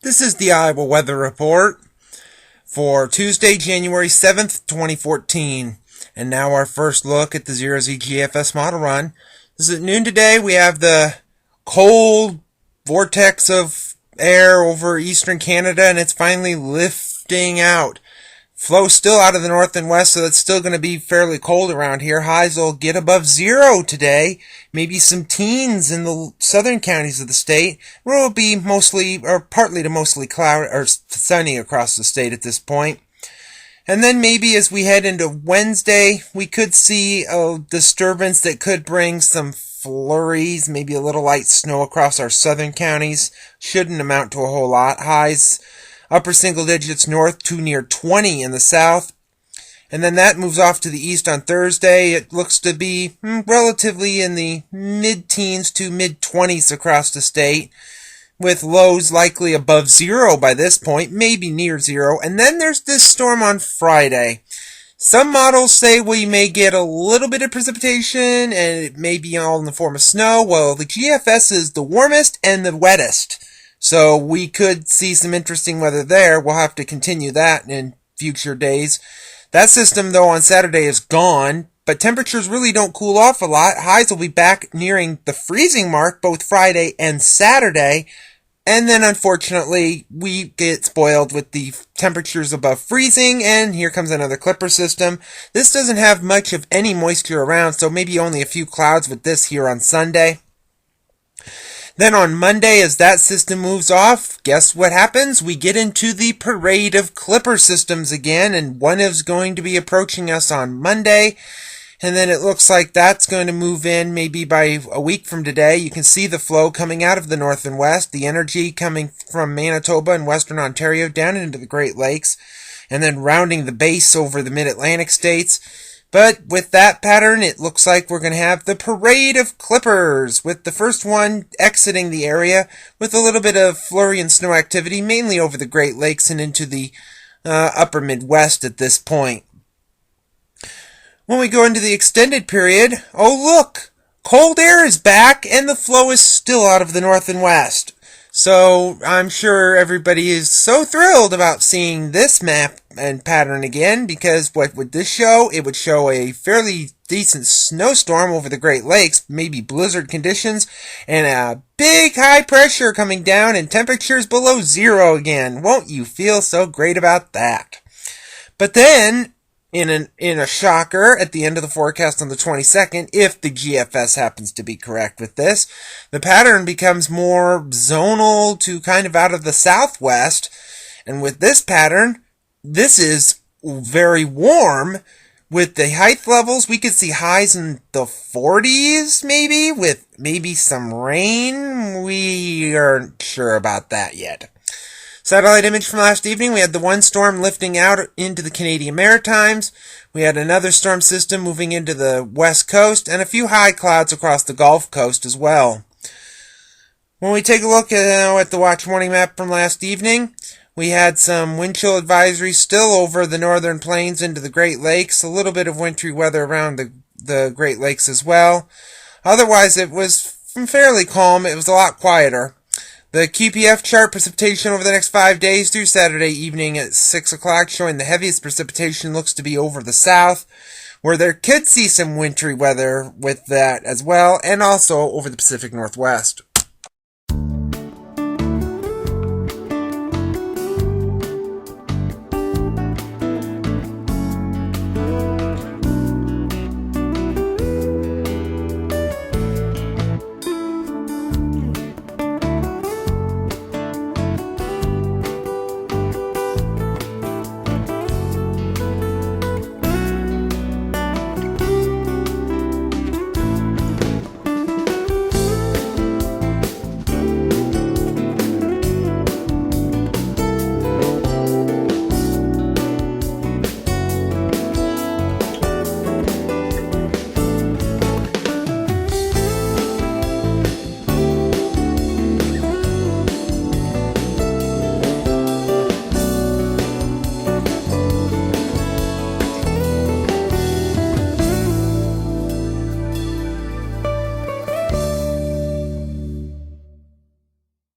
This is the Iowa Weather Report for Tuesday, January 7th, 2014. And now our first look at the Zero Z GFS model run. This is at noon today. We have the cold vortex of air over eastern Canada, and it's finally lifting out. Flow still out of the north and west, so it's still going to be fairly cold around here. Highs will get above zero today. Maybe some teens in the southern counties of the state, where it will be mostly or partly to mostly cloudy or sunny across the state at this point. And then maybe as we head into Wednesday, we could see a disturbance that could bring some flurries, maybe a little light snow across our southern counties. Shouldn't amount to a whole lot. Highs upper single digits north to near 20 in the south. And then that moves off to the east on Thursday. It looks to be relatively in the mid-teens to mid-20s across the state, with lows likely above zero by this point, maybe near zero. And then there's this storm on Friday. Some models say we may get a little bit of precipitation, and it may be all in the form of snow. Well, the GFS is the warmest and the wettest, so we could see some interesting weather there. We'll have to continue that in future days. That system, though, on Saturday is gone, but temperatures really don't cool off a lot. Highs will be back nearing the freezing mark both Friday and Saturday. And then, unfortunately, we get spoiled with the temperatures above freezing, and here comes another clipper system. This doesn't have much of any moisture around, so maybe only a few clouds with this here on Sunday. Then on Monday, as that system moves off, guess what happens? We get into the parade of clipper systems again, and one is going to be approaching us on Monday. And then it looks like that's going to move in maybe by a week from today. You can see the flow coming out of the north and west, the energy coming from Manitoba and western Ontario down into the Great Lakes, and then rounding the base over the mid-Atlantic states. But with that pattern, it looks like we're going to have the parade of clippers, with the first one exiting the area with a little bit of flurry and snow activity, mainly over the Great Lakes and into the upper Midwest at this point. When we go into the extended period, oh look, cold air is back and the flow is still out of the north and west. So I'm sure everybody is so thrilled about seeing this map and pattern again, because what would this show? It would show a fairly decent snowstorm over the Great Lakes, maybe blizzard conditions, and a big high pressure coming down and temperatures below zero again. Won't you feel so great about that? But then, in a shocker at the end of the forecast on the 22nd, if the GFS happens to be correct with this, the pattern becomes more zonal to kind of out of the southwest. And with this pattern, this is very warm. With the height levels, we could see highs in the 40s maybe, with maybe some rain. We aren't sure about that yet. Satellite image from last evening, we had the one storm lifting out into the Canadian Maritimes. We had another storm system moving into the west coast, and a few high clouds across the Gulf Coast as well. When we take a look at the watch warning map from last evening, we had some wind chill advisories still over the northern plains into the Great Lakes, a little bit of wintry weather around the Great Lakes as well. Otherwise, it was fairly calm. It was a lot quieter. The QPF chart precipitation over the next 5 days through Saturday evening at 6 o'clock, showing the heaviest precipitation looks to be over the south, where there could see some wintry weather with that as well, and also over the Pacific Northwest.